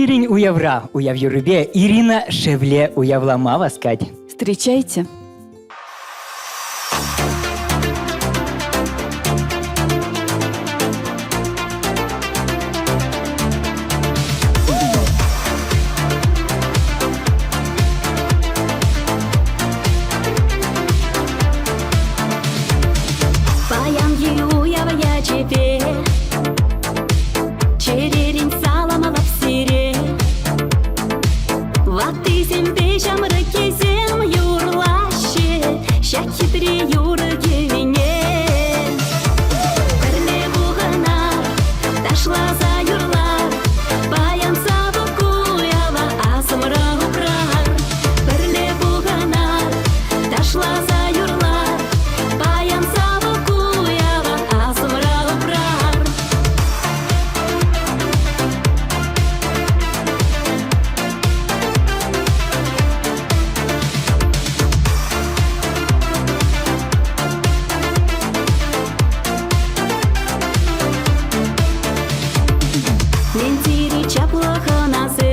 Иринь уявра, уяв юрубе, Ирина шевле уявлама васкать. Встречайте. Баян юява я тебе, черерин саламалап сире. Ваты зембе жамры кезем юрлаще, ща хитре юрыге вине. Бірле буғана, ташла за юрлар, баян сабы куява асымра упрар. Бірле буғана, ташла за юрлар, баян сабы куява асымра упрар. Мен тири чаплыхы назы